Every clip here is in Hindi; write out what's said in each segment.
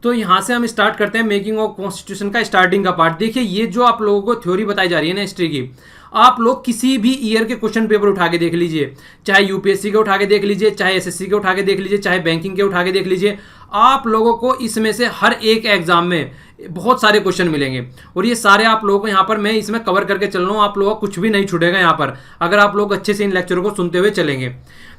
तो यहाँ से हम स्टार्ट करते हैं मेकिंग ऑफ कॉन्स्टिट्यूशन का स्टार्टिंग का पार्ट। देखिए ये जो आप लोगों को थ्योरी बताई जा रही है ना हिस्ट्री की, आप लोग किसी भी ईयर के क्वेश्चन पेपर उठा के देख लीजिए, चाहे यूपीएससी के उठा के देख लीजिए, चाहे एसएससी के उठा के देख लीजिए, चाहे बैंकिंग के उठा के देख लीजिए, आप लोगों को इसमें से हर एक एग्जाम में बहुत सारे क्वेश्चन मिलेंगे और ये सारे आप लोगों को यहाँ पर मैं इसमें कवर करके चल रहा हूँ। आप लोगों को कुछ भी नहीं छूटेगा यहाँ पर अगर आप लोग अच्छे से इन लेक्चरों को सुनते हुए चलेंगे।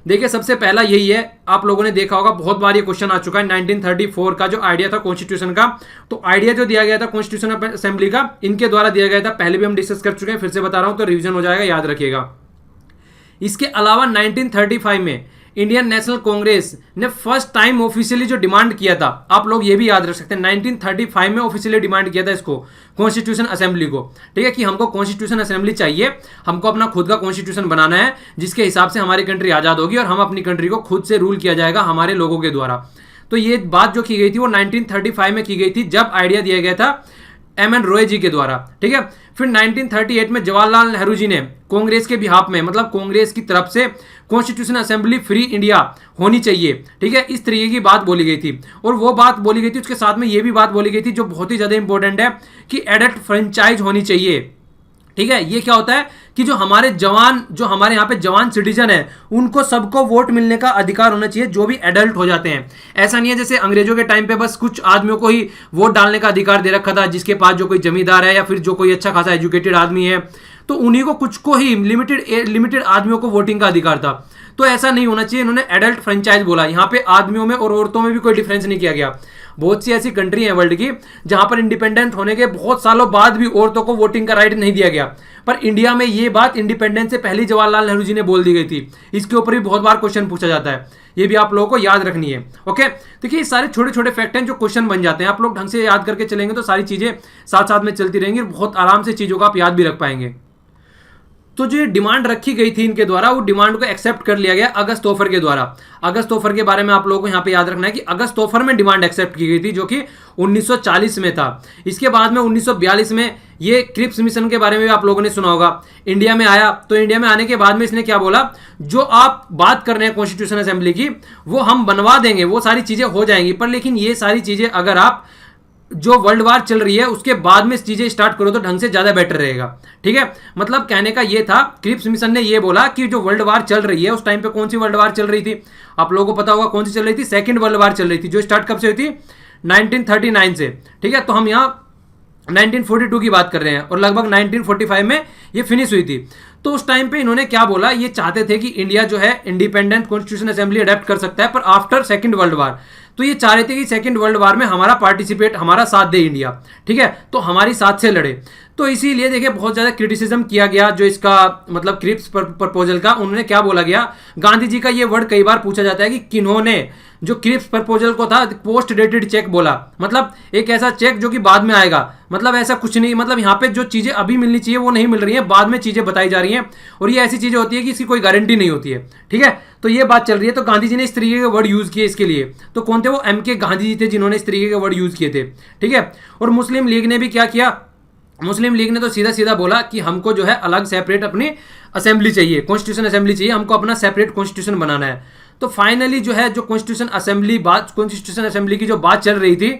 देखिए सबसे पहला यही है, आप लोगों ने देखा होगा बहुत बार ये क्वेश्चन आ चुका है 1934 का जो आइडिया था कॉन्स्टिट्यूशन का। तो आइडिया जो दिया गया था कॉन्स्टिट्यूशन असेंबली का, इनके द्वारा दिया गया था, पहले भी हम डिस्कस कर चुके हैं, फिर से बता रहा हूं तो रिवीजन हो जाएगा, याद रखिएगा। इसके अलावा 1935 में इंडियन नेशनल कांग्रेस ने फर्स्ट टाइम ऑफिशियली जो डिमांड किया था, आप लोग ये भी याद रख सकते हैं, 1935 में ऑफिशियली डिमांड किया था इसको कॉन्स्टिट्यूशन असेंबली को, ठीक है, कि हमको कॉन्स्टिट्यूशन असेंबली चाहिए, हमको अपना खुद का कॉन्स्टिट्यूशन बनाना है जिसके हिसाब से हमारी कंट्री आजाद होगी और हम अपनी कंट्री को खुद से रूल किया जाएगा हमारे लोगों के द्वारा। तो ये बात जो की गई थी वो 1935 में की गई थी जब आइडिया दिया गया था एम एन रॉय जी के द्वारा, ठीक है। फिर 1938 में जवाहरलाल नेहरू जी ने कांग्रेस के बिहाफ में, मतलब कांग्रेस की तरफ से कॉन्स्टिट्यूशन असेंबली फ्री इंडिया होनी चाहिए, ठीक है, इस तरीके की बात बोली गई थी। और वो बात बोली गई थी, उसके साथ में ये भी बात बोली गई थी जो बहुत ही ज्यादा इंपॉर्टेंट है कि एडल्ट फ्रेंचाइज होनी चाहिए, ठीक है। ये क्या होता है कि जो हमारे जवान, जो हमारे यहाँ पे जवान सिटीजन है, उनको सबको वोट मिलने का अधिकार होना चाहिए जो भी एडल्ट हो जाते हैं। ऐसा नहीं है जैसे अंग्रेजों के टाइम पे बस कुछ आदमियों को ही वोट डालने का अधिकार दे रखा था, जिसके पास जो कोई जमींदार है या फिर जो कोई अच्छा खासा एजुकेटेड आदमी है, तो उन्हीं को, कुछ को ही, लिमिटेड आदमियों को वोटिंग का अधिकार था। तो ऐसा नहीं होना चाहिए, इन्होंने एडल्ट फ्रेंचाइज बोला। यहाँ पे आदमियों में और औरतों में भी कोई डिफरेंस नहीं किया गया। बहुत सी ऐसी कंट्री है वर्ल्ड की जहां पर इंडिपेंडेंट होने के बहुत सालों बाद भी औरतों को वोटिंग का राइट नहीं दिया गया, पर इंडिया में ये बात इंडिपेंडेंस से पहले जवाहरलाल नेहरू जी ने बोल दी गई थी। इसके ऊपर भी बहुत बार क्वेश्चन पूछा जाता है, ये भी आप लोगों को याद रखनी है। ओके, देखिए ये सारे छोटे छोटे फैक्ट हैं जो क्वेश्चन बन जाते हैं, आप लोग ढंग से याद करके चलेंगे तो सारी चीजें साथ साथ में चलती रहेंगी, बहुत आराम से चीजों को आप याद भी रख पाएंगे। तो जो डिमांड रखी गई थी इनके द्वारा, वो डिमांड को एक्सेप्ट कर लिया गया अगस्त तोफर के द्वारा। अगस्त तोफर के बारे में आप लोगों को यहाँ पे याद रखना है कि अगस्त तोफर में डिमांड एक्सेप्ट की गई थी जो कि 1940 में था। इसके बाद में 1942 में ये क्रिप्स मिशन के बारे में भी आप लोगों ने सुना होगा, इंडिया में आया। तो इंडिया में आने के बाद में इसने क्या बोला, जो आप बात कर रहे हैं कॉन्स्टिट्यूशन असेंबली की, वो हम बनवा देंगे, वो सारी चीजें हो जाएंगी, पर लेकिन ये सारी चीजें अगर आप जो वर्ल्ड वार चल रही है उसके बाद में चीजें स्टार्ट करो तो ढंग से ज्यादा बेटर रहेगा, ठीक है। मतलब कहने का ये था, क्रिप्स मिशन ने ये बोला कि जो वर्ल्ड वार चल रही है, उस टाइम पे कौन सी वर्ल्ड वार चल रही थी, आप लोगों को पता होगा कौन सी चल रही थी, सेकंड वर्ल्ड वार चल रही थी, जो स्टार्ट कब से हुई थी, 1939 से, ठीक है। तो हम यहाँ 1942 की बात कर रहे हैं और लगभग 1945 में ये फिनिश हुई थी। तो उस टाइम पे इन्होंने क्या बोला, ये चाहते थे कि इंडिया जो है इंडिपेंडेंट कॉन्स्टिट्यूशन असेंबली अडेप्ट कर सकता है, पर आफ्टर सेकंड वर्ल्ड वार। तो ये चाह रहे थे कि सेकंड वर्ल्ड वार में हमारा पार्टिसिपेट, हमारा साथ दे इंडिया, ठीक है, तो हमारी साथ से लड़े। तो इसीलिए देखिए बहुत ज्यादा क्रिटिसिज्म किया गया जो इसका मतलब क्रिप्स प्रपोजल का। उन्होंने क्या बोला गया, गांधी जी का ये वर्ड कई बार पूछा जाता है कि किन्होंने जो क्रिप्स प्रपोजल को था पोस्ट डेटेड चेक बोला, मतलब एक ऐसा चेक जो कि बाद में आएगा, मतलब ऐसा कुछ नहीं, मतलब यहाँ पे जो चीजें अभी मिलनी चाहिए वो नहीं मिल रही है, बाद में चीजें बताई जा रही हैं, और ये ऐसी चीजें होती है कि इसकी कोई गारंटी नहीं होती है, ठीक है। तो ये बात चल रही है। तो गांधी जी ने इस तरीके के वर्ड यूज किए इसके लिए। तो कौन थे वो, MK गांधी जी थे जिन्होंने इस तरीके के वर्ड यूज किए थे, ठीक है। और मुस्लिम लीग ने भी क्या किया, मुस्लिम लीग ने तो सीधा सीधा बोला कि हमको जो है अलग सेपरेट अपनी असेंबली चाहिए, कॉन्स्टिट्यूशन असेंबली चाहिए, हमको अपना सेपरेट कॉन्स्टिट्यूशन बनाना है। तो फाइनली जो है, जो कॉन्स्टिट्यूशन असेंबली की जो बात चल रही थी,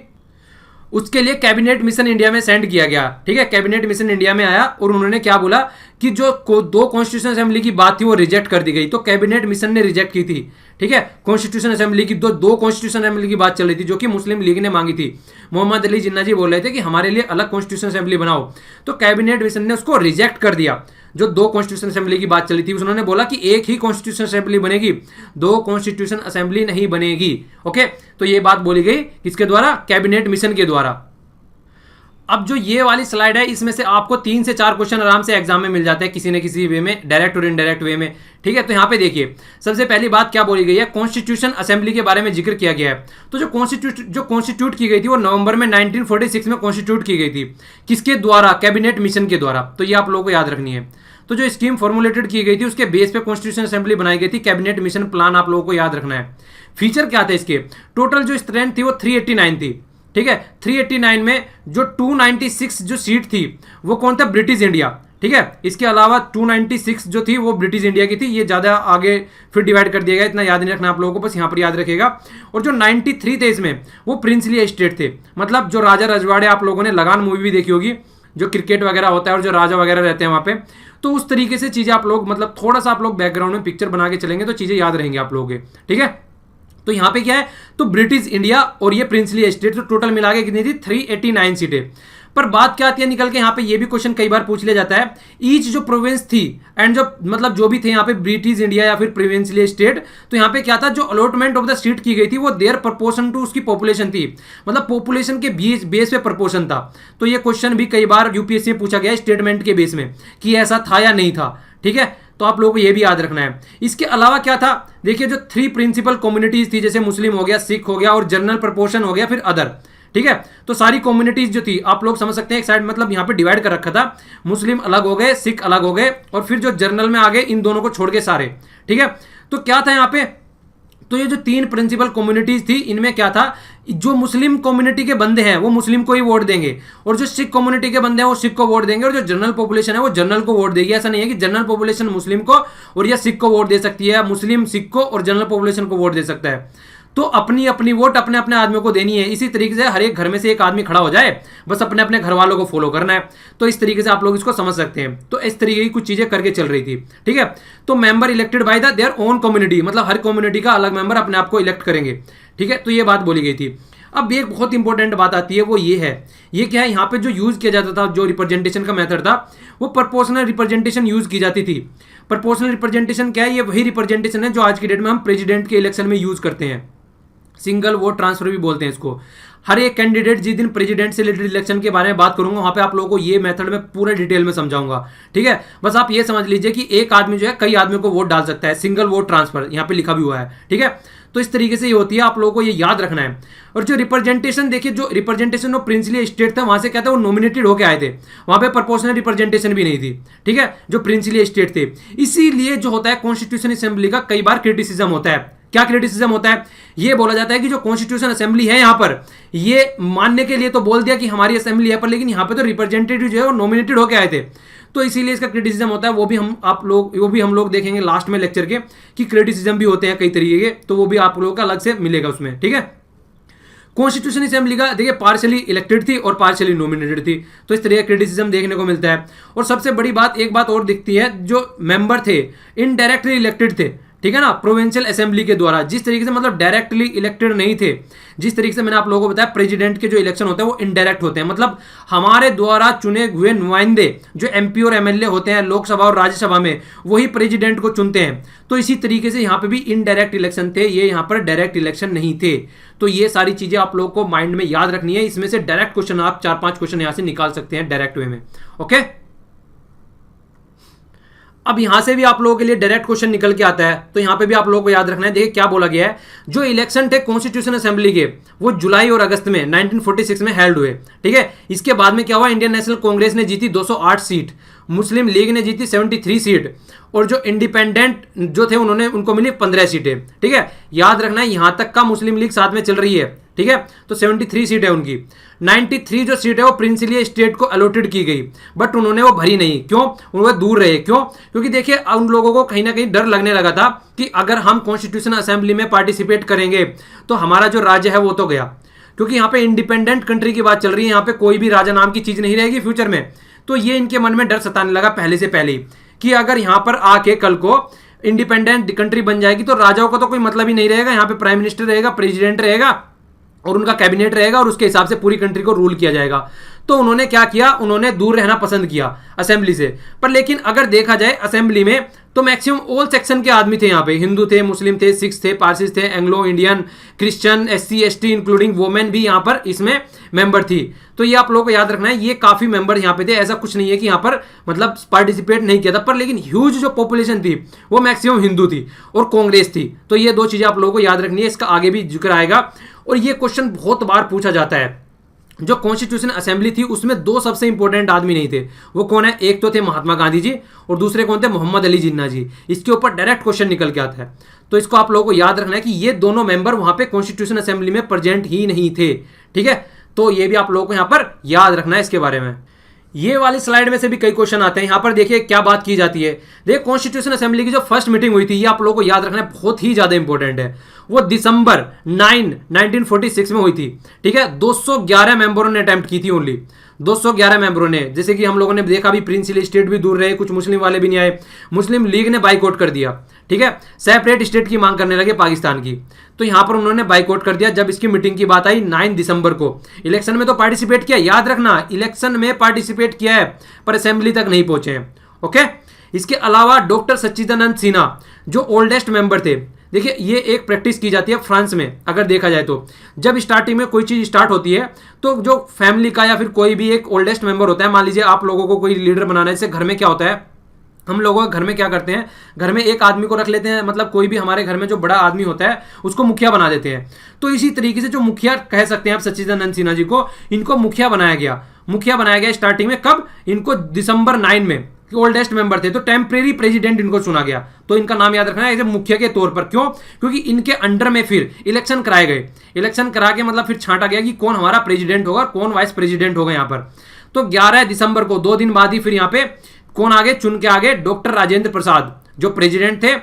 उसके लिए कैबिनेट मिशन इंडिया में सेंड किया गया, ठीक है। कैबिनेट मिशन इंडिया में आया और उन्होंने क्या बोला कि जो दो कॉन्स्टिट्यूशन असेंबली की बात थी वो रिजेक्ट कर दी गई। तो कैबिनेट मिशन ने रिजेक्ट की थी, ठीक है। कॉन्स्टिट्यूशन असेंबली की दो कॉन्स्टिट्यूशन असेंबली की बात चल रही थी जो कि मुस्लिम लीग ने मांगी थी। मोहम्मद अली जिन्ना जी बोल रहे थे कि हमारे लिए अलग कॉन्स्टिट्यूशन असेंबली बनाओ, तो कैबिनेट मिशन ने उसको रिजेक्ट कर दिया। जो दो कॉन्स्टिट्यूशन असेंबली की बात चली थी उन्होंने बोला कि एक ही कॉन्स्टिट्यूशन असेंबली बनेगी, दो कॉन्स्टिट्यूशन असेंबली नहीं बनेगी, ओके। तो ये बात बोली गई किसके द्वारा, कैबिनेट मिशन के द्वारा। अब जो ये वाली स्लाइड है इसमें से आपको 3 से 4 क्वेश्चन आराम से एग्जाम में मिल जाते हैं किसी न किसी वे में, डायरेक्ट और इनडायरेक्ट वे में, ठीक है। तो यहाँ पे देखिए सबसे पहली बात क्या बोली गई है, कॉन्स्टिट्यूशन असेंबली के बारे में जिक्र किया गया है। तो जो कॉन्स्टिट्यूट की गई थी वो नवंबर में 1946 में कॉन्स्टिट्यूट की गई थी, किसके द्वारा, कैबिनेट मिशन के द्वारा। तो ये आप लोगों को याद रखनी है। तो जो स्कीम फॉर्मुलेटेड की गई थी उसके बेस पे कॉन्स्टिट्यूशन असेंबली बनाई गई थी, कैबिनेट मिशन प्लान आप लोगों को याद रखना है। फीचर क्या थे इसके, टोटल जो स्ट्रेंथ थी वो 389 थी, ठीक है। 389 में जो 296 जो सीट थी वो कौन था, ब्रिटिश इंडिया, ठीक है। इसके अलावा 296 जो थी वो ब्रिटिश इंडिया की थी, ये ज़्यादा आगे फिर डिवाइड कर दिया गया, इतना याद नहीं रखना आप लोगों को, बस यहाँ पर याद रखेगा। और जो 93 थे इसमें वो प्रिंसली स्टेट थे, मतलब जो राजा रजवाड़े, आप लोगों ने लगान मूवी भी देखी होगी, जो क्रिकेट वगैरह होता है और जो राजा वगैरह रहते हैं वहाँ पे, तो उस तरीके से चीज़ें आप लोग मतलब थोड़ा सा आप लोग बैकग्राउंड में पिक्चर बना के चलेंगे तो चीज़ें याद रहेंगी आप लोगों के, ठीक है। तो यहाँ पे क्या है, तो ब्रिटिश इंडिया और ये प्रिंसली स्टेट, तो टोटल मिला के कितनी थी, 389 सीटें। पर बात क्या आती है निकल के, यहाँ पे ये भी क्वेश्चन कई बार पूछ लिया जाता है, ईच जो प्रोविंस थी एंड जो मतलब जो भी थे यहाँ पे ब्रिटिश इंडिया या फिर प्रोविंशियल स्टेट, तो यहाँ पे क्या था, जो अलॉटमेंट ऑफ द सीट की गई थी वो देयर प्रपोर्शन टू उसकी पॉपुलेशन थी, मतलब पॉपुलेशन के बेस पे प्रपोर्शन था। तो ये क्वेश्चन भी कई बार यूपीएससी में पूछा गया स्टेटमेंट के बेस में कि ऐसा था या नहीं था, ठीक है। तो आप लोगों को ये भी याद रखना है। इसके अलावा क्या था, देखिए जो 3 प्रिंसिपल कम्युनिटीज थी, जैसे मुस्लिम हो गया, सिख हो गया और जनरल प्रपोर्शन हो गया, फिर अदर, ठीक है। तो सारी कम्युनिटीज जो थी आप लोग समझ सकते हैं, एक साइड मतलब यहाँ पे डिवाइड कर रखा था, मुस्लिम अलग हो गए, सिख अलग हो गए और फिर जो जर्नल में आ गए इन दोनों को छोड़ के सारे, ठीक है। तो क्या था यहाँ पे, तो ये जो 3 प्रिंसिपल कम्युनिटीज थी इनमें क्या था, जो मुस्लिम कम्युनिटी के बंदे हैं वो मुस्लिम को ही वोट देंगे और जो सिख कम्युनिटी के बंदे हैं वो सिख को वोट देंगे और जो जनरल पॉपुलेशन है वो जनरल को वोट देगी। ऐसा नहीं है कि जनरल पॉपुलेशन मुस्लिम को और या सिख को वोट दे सकती है, मुस्लिम सिख को और जनरल पॉपुलेशन को वोट दे सकता है। तो अपनी अपनी वोट अपने अपने आदमियों को देनी है। इसी तरीके से हर एक घर में से एक आदमी खड़ा हो जाए, बस अपने अपने घर वालों को फॉलो करना है। तो इस तरीके से आप लोग इसको समझ सकते हैं। तो इस तरीके की कुछ चीजें करके चल रही थी, ठीक है। तो member elected by the their own community, मतलब हर कम्युनिटी का अलग मेंबर अपने आप को इलेक्ट करेंगे, ठीक है। तो ये बात बोली गई थी। अब एक बहुत इंपॉर्टेंट बात आती है, वो ये है, ये क्या है, यहाँ पे जो यूज किया जाता था, जो रिप्रेजेंटेशन का मेथड था, वो प्रोपोर्शनल रिप्रेजेंटेशन यूज की जाती थी। प्रोपोर्शनल रिप्रेजेंटेशन क्या है, ये वही रिप्रेजेंटेशन है जो आज की डेट में हम प्रेसिडेंट के इलेक्शन में यूज करते हैं। सिंगल वोट ट्रांसफर भी बोलते हैं इसको। हर एक कैंडिडेट, जिस दिन प्रेसिडेंट से रिलेटेड इलेक्शन के बारे में बात करूंगा वहां पे आप लोगों को ये मेथड में पूरे डिटेल में समझाऊंगा, ठीक है। बस आप ये समझ लीजिए कि एक आदमी जो है कई आदमियों को वोट डाल सकता है, सिंगल वोट ट्रांसफर यहाँ पे लिखा भी हुआ है, ठीक है। तो इस तरीके से ये होती है, आप लोगों को ये याद रखना है। और जो रिप्रेजेंटेशन, देखिए जो रिप्रेजेंटेशन ऑफ प्रिंसली स्टेट था वहां से क्या था, वो नॉमिनेटेड होकर आए थे, वहां पे प्रोपोर्शनल रिप्रेजेंटेशन भी नहीं थी, ठीक है, जो प्रिंसली स्टेट थे। इसीलिए जो होता है कॉन्स्टिट्यूशन असेंबली का कई बार क्रिटिसिज्म होता है। क्या क्रिटिसिज्म होता है, ये बोला जाता है कि जो कॉन्स्टिट्यूशन असेंबली है यहाँ पर, ये मानने के लिए तो बोल दिया कि हमारी असेंबली है, पर लेकिन यहाँ पे तो रिप्रेजेंटेटिव जो है वो नॉमिनेटेड होकर आए थे, तो इसीलिए इसका क्रिटिसिज्म होता है। वो भी हम लोग देखेंगे लास्ट में लेक्चर के कि क्रिटिसिज्म भी होते हैं कई तरीके के, तो वो भी आप लोगों का अलग से मिलेगा उसमें, ठीक है। कॉन्स्टिट्यूशन असेंबली का देखिए पार्शियली इलेक्टेड थी और पार्शियली नॉमिनेटेड थी, तो इस तरह का क्रिटिसिज्म देखने को मिलता है। और सबसे बड़ी बात, एक बात और दिखती है, जो मेंबर थे इनडायरेक्टली इलेक्टेड थे, ठीक है ना, प्रोविंशियल असेंबली के द्वारा। जिस तरीके से मतलब डायरेक्टली इलेक्टेड नहीं थे, जिस तरीके से मैंने आप लोगों को बताया प्रेसिडेंट के जो इलेक्शन होते हैं वो इनडायरेक्ट होते हैं, मतलब हमारे द्वारा चुने हुए नुमाइंदे जो एमपी और एमएलए होते हैं लोकसभा और राज्यसभा में, वही प्रेसिडेंट को चुनते हैं। तो इसी तरीके से यहाँ पे भी इनडायरेक्ट इलेक्शन थे, ये यहाँ पर डायरेक्ट इलेक्शन नहीं थे। तो ये सारी चीजें आप लोगों को माइंड में याद रखनी है। इसमें से डायरेक्ट क्वेश्चन आप 4-5 क्वेश्चन यहाँ से निकाल सकते हैं डायरेक्ट वे में, ओके। अब यहां से भी आप लोगों के लिए डायरेक्ट क्वेश्चन निकल के आता है, तो यहां पे भी आप लोगों को याद रखना है। देखिए क्या बोला गया है, जो इलेक्शन थे कॉन्स्टिट्यूशन असेंबली के वो जुलाई और अगस्त में 1946 में हेल्ड हुए, ठीक है। इसके बाद में क्या हुआ, इंडियन नेशनल कांग्रेस ने जीती 208 सीट, मुस्लिम लीग ने जीती 73 सीट और जो इंडिपेंडेंट जो थे उनको मिली 15 सीटें, ठीक है। याद रखना है यहां तक का मुस्लिम लीग साथ में चल रही है, ठीक है। तो 73 सीट है उनकी। 93 जो सीट है वो प्रिंसली स्टेट को अलॉटेड की गई, बट उन्होंने वो भरी नहीं। क्यों, वो दूर रहे। क्यों, क्योंकि देखिए उन लोगों को कहीं ना कहीं डर लगने लगा था कि अगर हम कॉन्स्टिट्यूशन असेंबली में पार्टिसिपेट करेंगे तो हमारा जो राज्य है वो तो गया, क्योंकि यहाँ पे इंडिपेंडेंट कंट्री की बात चल रही है, यहाँ पे कोई भी राजा नाम की चीज नहीं रहेगी फ्यूचर में। तो ये इनके मन में डर सताने लगा पहले से पहले ही कि अगर यहाँ पर आके कल को इंडिपेंडेंट कंट्री बन जाएगी तो राजाओं का तो कोई मतलब ही नहीं रहेगा, यहाँ पे प्राइम मिनिस्टर रहेगा, प्रेसिडेंट रहेगा और उनका कैबिनेट रहेगा और उसके हिसाब से पूरी कंट्री को रूल किया जाएगा। तो उन्होंने क्या किया, उन्होंने दूर रहना पसंद किया असेंबली से। पर लेकिन अगर देखा जाए असेंबली में तो मैक्सिमम ऑल सेक्शन के आदमी थे यहाँ पे, हिंदू थे, मुस्लिम थे, सिख्स थे, पारसीज थे, Anglo Indian, Christian, SC ST including women भी यहाँ पर इसमें मेंबर थी। तो ये आप लोगों को याद रखना है, ये काफी मेंबर यहाँ पे थे। ऐसा कुछ नहीं है कि यहाँ पर मतलब पार्टिसिपेट नहीं किया था, पर लेकिन ह्यूज जो पॉपुलेशन थी वो मैक्सिमम हिंदू थी और कांग्रेस थी। तो ये दो चीजें आप लोगों को याद रखनी है, इसका आगे भी जिक्र आएगा। और ये क्वेश्चन बहुत बार पूछा जाता है, जो कॉन्स्टिट्यूशन असेंबली थी उसमें दो सबसे इंपॉर्टेंट आदमी नहीं थे, वो कौन है, एक तो थे महात्मा गांधी जी और दूसरे कौन थे, मोहम्मद अली जिन्ना जी। इसके ऊपर डायरेक्ट क्वेश्चन निकल के आता है। तो इसको आप लोगों को याद रखना है कि ये दोनों मेंबर वहां पे कॉन्स्टिट्यूशन असेंबली में प्रेजेंट ही नहीं थे, ठीक है। तो ये भी आप लोगों को यहां पर याद रखना है इसके बारे में। ये वाली स्लाइड में से भी कई क्वेश्चन आते हैं। यहां पर देखिए क्या बात की जाती है। देखिए कॉन्स्टिट्यूशन असेंबली की जो फर्स्ट मीटिंग हुई थी, ये आप लोगों को याद रखना है, बहुत ही ज्यादा इंपॉर्टेंट है। वो दिसंबर 9 1946 में हुई थी। ठीक है, 211 मेंबरों ने अटेम्प्ट की थी ओनली, 211 मेंबरों ने। जैसे कि हम लोगों ने देखा भी, प्रिंसिली स्टेट भी दूर रहे, कुछ मुस्लिम वाले भी नहीं आए, मुस्लिम लीग ने बाइकआउट कर दिया। ठीक है, सेपरेट स्टेट की मांग करने लगे पाकिस्तान की, तो यहां पर उन्होंने बाइकआउट कर दिया। जब इसकी मीटिंग की बात आई 9 दिसंबर को, इलेक्शन में तो पार्टिसिपेट किया, याद रखना इलेक्शन में पार्टिसिपेट किया है, पर असेंबली तक नहीं पहुंचे हैं। ओके, इसके अलावा डॉक्टर सच्चिदानंद सिन्हा जो ओल्डेस्ट मेंबर थे, देखिए ये एक प्रैक्टिस की जाती है फ्रांस में, अगर देखा जाए तो जब स्टार्टिंग में कोई चीज स्टार्ट होती है तो जो फैमिली का या फिर कोई भी एक ओल्डेस्ट मेंबर होता है, मान लीजिए आप लोगों को कोई लीडर बनाना है, जैसे घर में क्या होता है, हम लोगों घर में क्या करते हैं, घर में एक आदमी को रख लेते हैं, मतलब कोई भी हमारे घर में जो बड़ा आदमी होता है उसको मुखिया बना देते हैं। तो इसी तरीके से जो मुखिया कह सकते हैं आप सच्चिदानंद सिन्हा जी को, इनको मुखिया बनाया गया। मुखिया बनाया गया स्टार्टिंग में, कब, इनको दिसंबर 9 में, ओल्डेस्ट मेंबर थे तो टेम्परेरी प्रेसिडेंट इनको चुना गया। तो इनका नाम याद रखना है मुखिया के तौर पर। क्यों? क्योंकि इनके अंडर में फिर इलेक्शन कराए गए, इलेक्शन करा के मतलब फिर छांटा गया कि कौन हमारा प्रेसिडेंट होगा, कौन वाइस प्रेसिडेंट होगा यहाँ पर। तो 11 दिसंबर को 2 दिन बाद ही फिर यहाँ पे कौन आगे चुन के आगे, डॉक्टर राजेंद्र प्रसाद जो प्रेसिडेंट थे,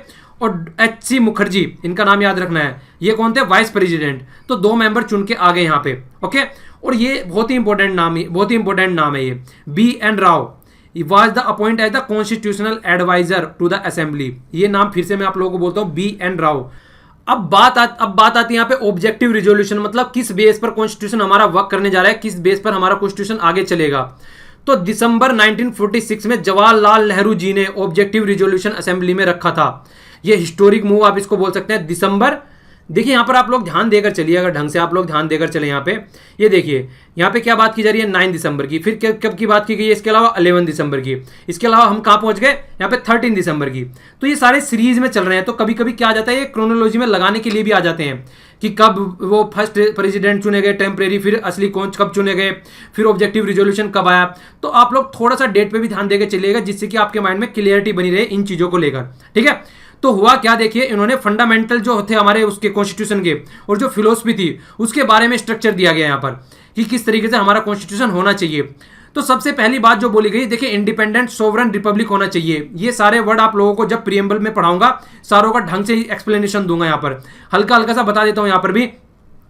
और HC मुखर्जी, इनका नाम याद रखना है, ये कौन थे, वाइस प्रेसिडेंट। तो 2 मेंबर चुन के आ गए यहाँ पे। ओके, और ये बहुत ही इंपॉर्टेंट नाम है ये, BN Rao was the appointed as the constitutional advisor to the assembly। ये नाम फिर से मैं आप लोगों को बोलता हूं, BN राव। अब बात आती है यहाँ पे ऑब्जेक्टिव रिजोल्यूशन, मतलब किस बेस पर कॉन्स्टिट्यूशन हमारा वर्क करने जा रहा है, किस बेस पर हमारा कॉन्स्टिट्यूशन आगे चलेगा। तो दिसंबर 1946 में जवाहरलाल नेहरू जी ने ऑब्जेक्टिव रिजोल्यूशन असेंबली में रखा था। ये हिस्टोरिक मूव आप इसको बोल सकते हैं। दिसंबर, देखिए यहां पर आप लोग ध्यान देकर चलिए, अगर ढंग से आप लोग ध्यान देकर चले, यहाँ पे ये देखिए यहाँ पे क्या बात की जा रही है, 9 दिसंबर की। फिर कब की बात की गई है, इसके अलावा 11 दिसंबर की। इसके अलावा हम कहाँ पहुंच गए, यहाँ पे 13 दिसंबर की। तो ये सारे सीरीज में चल रहे हैं। तो कभी कभी क्या आ जाता है, ये क्रोनोलॉजी में लगाने के लिए भी आ जाते हैं कि कब वो फर्स्ट प्रेसिडेंट चुने गए, टेम्परेरी, फिर असली कौन कब चुने गए, फिर ऑब्जेक्टिव रिजोल्यूशन कब आया। तो आप लोग थोड़ा सा डेट पे भी ध्यान देकर चलिएगा, जिससे कि आपके माइंड में क्लियरिटी बनी रहे इन चीजों को लेकर। ठीक है, तो हुआ क्या, देखिए इन्होंने फंडामेंटल जो थे हमारे उसके कॉन्स्टिट्यूशन के, और जो फिलोसफी थी उसके बारे में स्ट्रक्चर दिया गया यहाँ पर कि किस तरीके से हमारा कॉन्स्टिट्यूशन होना चाहिए। तो सबसे पहली बात जो बोली गई, देखिए इंडिपेंडेंट सोवरन रिपब्लिक होना चाहिए। ये सारे वर्ड आप लोगों को जब प्रीएम्बल में पढ़ाऊंगा सारों का ढंग से एक्सप्लेनेशन दूंगा, यहाँ पर हल्का हल्का सा बता देता हूं यहाँ पर भी।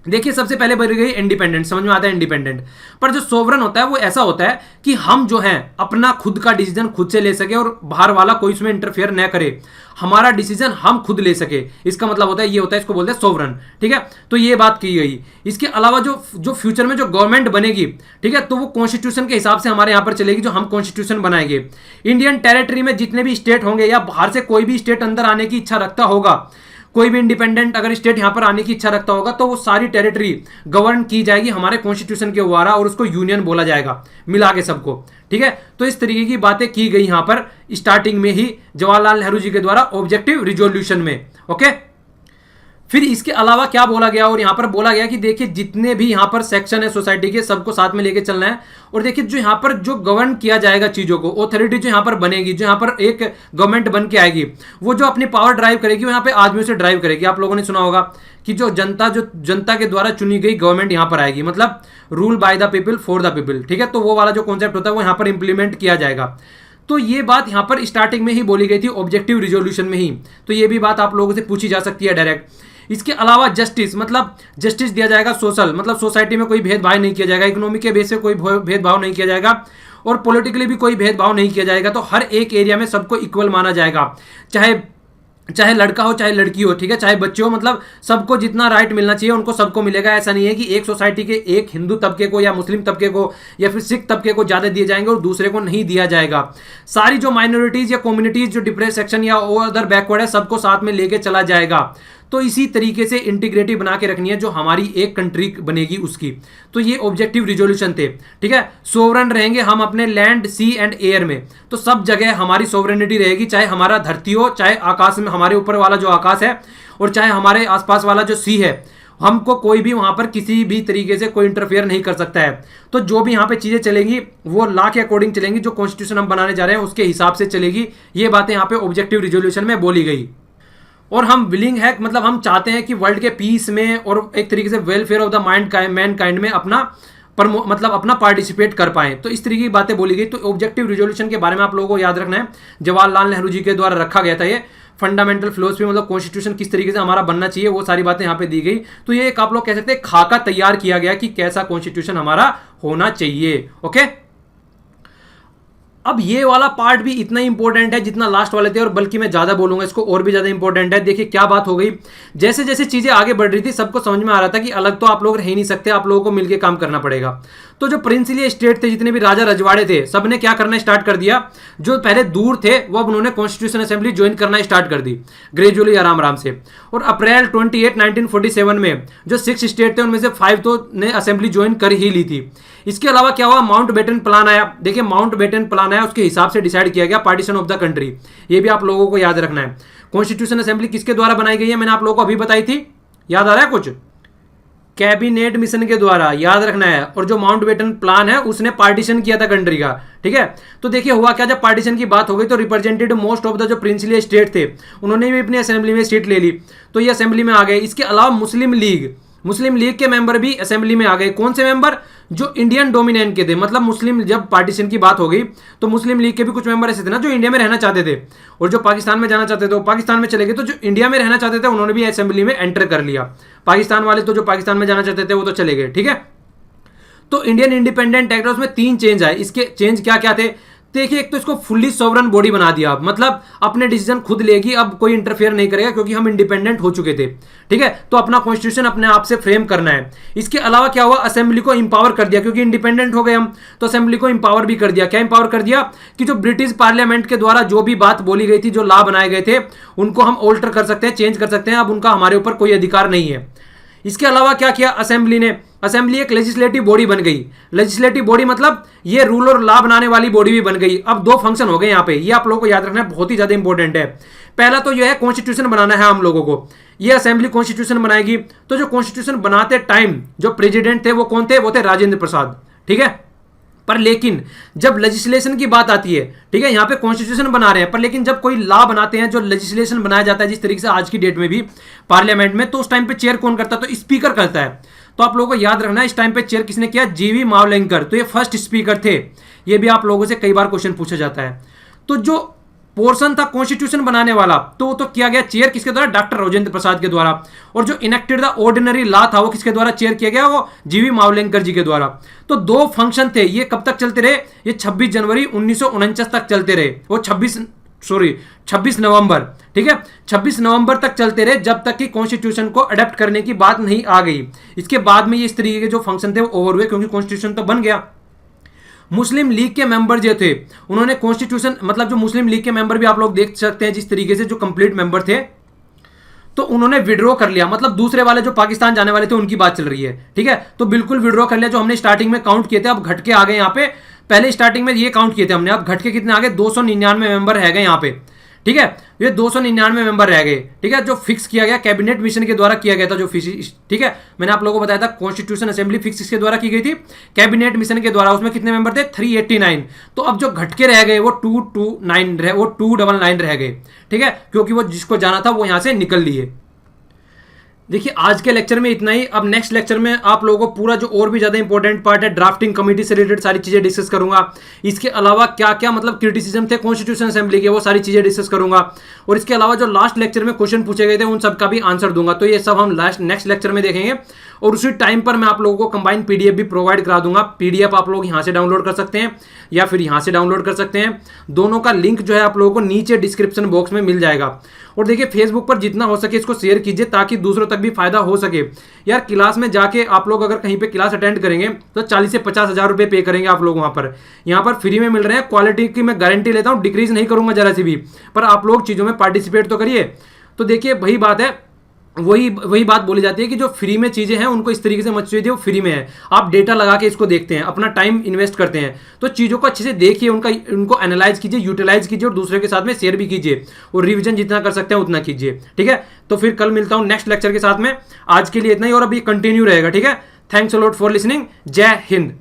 देखिए सबसे पहले बोली गई इंडिपेंडेंट, समझ में आता है इंडिपेंडेंट, पर जो सोवरन होता है वो ऐसा होता है कि हम जो है अपना खुद का डिसीजन खुद से ले सके और बाहर वाला कोई उसमें इंटरफेयर न करे, हमारा डिसीजन हम खुद ले सके, इसका मतलब होता है ये होता है, इसको बोलते हैं सोवरन। ठीक है, तो ये बात की गई। इसके अलावा जो फ्यूचर में जो गवर्नमेंट बनेगी, ठीक है, तो वो कॉन्स्टिट्यूशन के हिसाब से हमारे यहाँ पर चलेगी, जो हम कॉन्स्टिट्यूशन बनाएंगे। इंडियन टेरिटरी में जितने भी स्टेट होंगे या बाहर से कोई भी स्टेट अंदर आने की इच्छा रखता होगा, कोई भी इंडिपेंडेंट अगर स्टेट यहां पर आने की इच्छा रखता होगा, तो वो सारी टेरिटरी गवर्न की जाएगी हमारे कॉन्स्टिट्यूशन के द्वारा, और उसको यूनियन बोला जाएगा मिला के सबको। ठीक है, तो इस तरीके की बातें की गई यहां पर स्टार्टिंग में ही जवाहरलाल नेहरू जी के द्वारा ऑब्जेक्टिव रिजोल्यूशन में। ओके, फिर इसके अलावा क्या बोला गया, और यहां पर बोला गया कि देखिए जितने भी यहां पर सेक्शन है सोसाइटी के, सबको साथ में लेके चलना है। और देखिए जो यहां पर जो गवर्न किया जाएगा चीजों को, ऑथोरिटी जो यहां पर बनेगी, जो यहां पर एक गवर्नमेंट बन के आएगी, वो जो अपनी पावर ड्राइव करेगी वो यहां पे आदमियों से ड्राइव करेगी। आप लोगों ने सुना होगा कि जो जनता के द्वारा चुनी गई गवर्नमेंट यहां पर आएगी, मतलब rule by the people for the people. ठीक है, तो वो वाला जो कॉन्सेप्ट होता है वो यहां पर इंप्लीमेंट किया जाएगा। तो ये बात यहां पर स्टार्टिंग में ही बोली गई थी ऑब्जेक्टिव रिजोल्यूशन में ही। तो ये भी बात आप लोगों से पूछी जा सकती है डायरेक्ट। इसके अलावा जस्टिस, मतलब जस्टिस दिया जाएगा। सोशल, मतलब सोसाइटी में कोई भेदभाव नहीं किया जाएगा। इकोनॉमिक के बेस पे कोई भेदभाव नहीं किया जाएगा, और पॉलिटिकली भी कोई भेदभाव नहीं किया जाएगा। तो हर एक एरिया में सबको इक्वल माना जाएगा, चाहे लड़का हो चाहे लड़की हो, ठीक है, चाहे बच्चे हो, मतलब सबको जितना राइट मिलना चाहिए उनको सबको मिलेगा। ऐसा नहीं है कि एक सोसाइटी के एक हिंदू तबके को या मुस्लिम तबके को या फिर सिख तबके को ज्यादा दिए जाएंगे और दूसरे को नहीं दिया जाएगा। सारी जो माइनॉरिटीज या कम्युनिटीज जो डिप्रेस सेक्शन या अदर बैकवर्ड है, सबको साथ में लेके चला जाएगा। तो इसी तरीके से इंटीग्रेटिव बना के रखनी है जो हमारी एक कंट्री बनेगी उसकी। तो ये ऑब्जेक्टिव रिजोल्यूशन थे। ठीक है, सोवरन रहेंगे हम अपने लैंड, सी एंड एयर में, तो सब जगह हमारी सोवरेनिटी रहेगी, चाहे हमारा धरती हो, चाहे आकाश में हमारे ऊपर वाला जो आकाश है, और चाहे हमारे आसपास वाला जो सी है, हमको कोई भी वहां पर किसी भी तरीके से कोई इंटरफेयर नहीं कर सकता है। तो जो भी यहाँ पे चीजें चलेंगी वो लॉ के अकॉर्डिंग चलेंगी, जो कॉन्स्टिट्यूशन हम बनाने जा रहे हैं उसके हिसाब से चलेगी। ये बातें यहाँ पे ऑब्जेक्टिव रिजोल्यूशन में बोली गई। और हम विलिंग है, मतलब हम चाहते हैं कि वर्ल्ड के पीस में और एक तरीके से वेलफेयर ऑफ द मैनकाइंड में अपना पर मतलब अपना पार्टिसिपेट कर पाए। तो इस तरीके की बातें बोली गई। तो ऑब्जेक्टिव रिजोल्यूशन के बारे में आप लोगों को याद रखना है, जवाहरलाल नेहरू जी के द्वारा रखा गया था ये। फंडामेंटल फिलोसफी मतलब कॉन्स्टिट्यूशन किस तरीके से हमारा बनना चाहिए, वो सारी बातें यहाँ पे दी गई। तो ये एक आप लोग कह सकते हैं खाका तैयार किया गया कि कैसा कॉन्स्टिट्यूशन हमारा होना चाहिए। ओके, अब ये वाला पार्ट भी इतना इंपॉर्टेंट है जितना लास्ट वाले थे, और बल्कि मैं ज्यादा बोलूंगा इसको, और भी ज्यादा इंपॉर्टेंट है। देखिए क्या बात हो गई, जैसे जैसे चीजें आगे बढ़ रही थी सबको समझ में आ रहा था कि अलग तो आप लोग रह ही नहीं सकते, आप लोगों को मिलकर काम करना पड़ेगा। तो जो प्रिंसली स्टेट थे, जितने भी राजा रजवाड़े थे, सबने क्या करना स्टार्ट कर दिया, जो पहले दूर थे वो अब उन्होंने कॉन्स्टिट्यूशन असेंबली ज्वाइन करना स्टार्ट कर दी ग्रेजुअली, आराम आराम से। और अप्रैल 28, 1947 में जो 6 स्टेट थे उनमें से 5 तो ने असेंबली ज्वाइन कर ही ली थी। इसके अलावा क्या हुआ, माउंट बेटन प्लान आया। देखिए माउंट बेटन प्लान आया, उसके हिसाब से डिसाइड किया गया पार्टीशन ऑफ द कंट्री। ये भी आप लोगों को याद रखना है। कॉन्स्टिट्यूशन असेंबली किसके द्वारा बनाई गई है, मैंने आप लोगों को अभी बताई थी, याद आ रहा है कुछ, कैबिनेट मिशन के द्वारा, याद रखना है। और जो माउंट बेटन प्लान है उसने पार्टीशन किया था कंट्री का, ठीक है। तो देखिए हुआ क्या, जब पार्टीशन की बात हो गई तो रिप्रेजेंटेटिव मोस्ट ऑफ द जो प्रिंसली स्टेट थे उन्होंने भी अपनी असेंबली में सीट ले ली, तो ये असेंबली में आ गए। इसके अलावा मुस्लिम लीग के मेंबर भी असेंबली में आ गए। कौन से मेंबर, जो इंडियन डोमिनेंट के थे, मतलब मुस्लिम, जब पार्टीशन की बात हो गई तो मुस्लिम लीग के भी कुछ मेंबर ऐसे थे ना जो इंडिया में रहना चाहते थे, और जो पाकिस्तान में जाना चाहते थे वो पाकिस्तान में चले गए। तो जो इंडिया में रहना चाहते थे उन्होंने भी असेंबली में एंटर कर लिया। पाकिस्तान वाले तो जो पाकिस्तान में जाना चाहते थे वो तो चले गए, ठीक है। तो इंडियन इंडिपेंडेंट एक्ट में 3 चेंज आए। इसके चेंज क्या क्या थे, देखिए एक तो इसको फुल्ली सॉवरन बॉडी बना दिया, मतलब अपने डिसीजन खुद लेगी, अब कोई इंटरफेयर नहीं करेगा क्योंकि हम इंडिपेंडेंट हो चुके थे, ठीक है। तो अपना कॉन्स्टिट्यूशन अपने आप से फ्रेम करना है। इसके अलावा क्या हुआ, असेंबली को इंपावर कर दिया, क्योंकि इंडिपेंडेंट हो गए हम, तो असेंबली को इंपावर भी कर दिया। क्या इंपावर कर दिया कि जो ब्रिटिश पार्लियामेंट के द्वारा जो भी बात बोली गई थी, जो लॉ बनाए गए थे, उनको हम ऑल्टर कर सकते हैं, चेंज कर सकते हैं, अब उनका हमारे ऊपर कोई अधिकार नहीं है। इसके अलावा क्या किया असेंबली ने, असेंबली एक लेजिस्लेटिव बॉडी बन गई। लेजिस्लेटिव बॉडी मतलब ये रूल और लॉ बनाने वाली बॉडी भी बन गई। अब 2 फंक्शन हो गए यहाँ पे, ये आप लोगों को याद रखना है, बहुत ही ज्यादा इंपॉर्टेंट है। पहला तो यह है कॉन्स्टिट्यूशन बनाना है हम लोगों को, ये असेंबली कॉन्स्टिट्यूशन बनाएगी। तो जो कॉन्स्टिट्यूशन बनाते टाइम जो प्रेसिडेंट थे वो कौन थे, वो थे राजेंद्र प्रसाद, ठीक है। पर लेकिन जब लेजिस्लेशन की बात आती है, ठीक है, यहाँ पे कॉन्स्टिट्यूशन बना रहे हैं, पर लेकिन जब कोई लॉ बनाते हैं, जो लेजिस्लेशन बनाया जाता है जिस तरीके से आज की डेट में भी पार्लियामेंट में, तो उस टाइम पे चेयर कौन करता है, तो स्पीकर करता है। तो आप लोगों को याद रखना है इस टाइम पे चेयर किसने किया, जीवी मावलंकर। तो ये फर्स्ट स्पीकर थे। ये भी आप लोगों से कई बार क्वेश्चन पूछा जाता है। तो जो पोर्शन था कॉन्स्टिट्यूशन बनाने वाला, तो किया गया चेयर किसके द्वारा, डॉक्टर राजेंद्र प्रसाद के द्वारा। और जो इनेक्टेड द ऑर्डिनरी लॉ था वो किसके द्वारा चेयर किया गया, वो जीवी मावलंकर जी के द्वारा। तो 2 फंक्शन थे, ये कब तक चलते रहे, ये 26 जनवरी 1949 तक चलते रहे, वो 26 नवंबर, ठीक है, 26 नवंबर तक चलते रहे, जब तक कि कॉन्स्टिट्यूशन को अडेप्ट करने की बात नहीं आ गई। इसके बाद में ये इस तरीके के जो फंक्शन थे वो ओवर हुए, क्योंकि कॉन्स्टिट्यूशन तो बन गया। मुस्लिम लीग के मेंबर जो थे उन्होंने कॉन्स्टिट्यूशन, मतलब जो मुस्लिम लीग के मेंबर भी आप लोग देख सकते हैं जिस तरीके से जो कंप्लीट मेंबर थे, तो उन्होंने विड्रॉ कर लिया, मतलब दूसरे वाले जो पाकिस्तान जाने वाले थे उनकी बात चल रही है, ठीक है। तो बिल्कुल विड्रॉ कर लिया, जो हमने स्टार्टिंग में काउंट किए थे अब घट के आ गए यहाँ पे। पहले स्टार्टिंग में ये काउंट किए थे हमने, अब घट के कितने आ गए, 299 मेंबर रह गए यहाँ पे, ठीक है। ये 299 मेंबर रह गए, ठीक है, जो फिक्स किया गया कैबिनेट मिशन के द्वारा किया गया था, जो ठीक है, मैंने आप लोगों को बताया था कॉन्स्टिट्यूशन असेंबली फिक्स किसके द्वारा की गई थी, कैबिनेट मिशन के द्वारा। उसमें कितने मेंबर थे, 389। तो अब जो घटके रह गए वो 299 रह गए, ठीक है, क्योंकि वो जिसको जाना था वो यहां से निकल लिए। देखिए आज के लेक्चर में इतना ही। अब नेक्स्ट लेक्चर में आप लोगों को पूरा जो और भी ज्यादा इंपॉर्टेंट पार्ट है, ड्राफ्टिंग कमेटी से रिलेटेड सारी चीजें डिस्कस करूंगा। इसके अलावा क्या क्या मतलब क्रिटिसिज्म थे कॉन्स्टिट्यूशन असेंबली के, वो सारी चीजें डिस्कस करूंगा। और इसके अलावा जो लास्ट लेक्चर में क्वेश्चन पूछे गए थे उन सब का भी आंसर दूंगा। तो ये सब हम नेक्स्ट लेक्चर में देखेंगे। और उसी टाइम पर मैं आप लोगों को कंबाइंड पीडीएफ भी प्रोवाइड करा दूंगा। पीडीएफ आप लोग यहाँ से डाउनलोड कर सकते हैं या फिर यहाँ से डाउनलोड कर सकते हैं। दोनों का लिंक जो है आप लोगों को नीचे डिस्क्रिप्शन बॉक्स में मिल जाएगा। और देखिए फेसबुक पर जितना हो सके इसको शेयर कीजिए ताकि दूसरों तक भी फायदा हो सके। यार क्लास में जाके आप लोग अगर कहीं पे क्लास अटेंड करेंगे तो 40 से 50 हज़ार रुपये पे करेंगे आप लोग वहाँ पर। यहाँ पर फ्री में मिल रहे हैं, क्वालिटी की मैं गारंटी लेता हूँ, डिक्रीज नहीं करूँगा जरा सी भी। पर आप लोग चीज़ों में पार्टिसिपेट तो करिए। तो देखिए वही बात है, वही बात बोली जाती है कि जो फ्री में चीज़ें हैं उनको इस तरीके से मत चाहिए, वो फ्री में है। आप डेटा लगा के इसको देखते हैं, अपना टाइम इन्वेस्ट करते हैं, तो चीज़ों को अच्छे से देखिए, उनको एनालाइज कीजिए, यूटिलाइज कीजिए और दूसरे के साथ में शेयर भी कीजिए और रिवीजन जितना कर सकते हैं उतना कीजिए, ठीक है। तो फिर कल मिलता हूँ नेक्स्ट लेक्चर के साथ में। आज के लिए इतना ही और अभी कंटिन्यू रहेगा, ठीक है। Thanks a lot for listening. जय हिंद।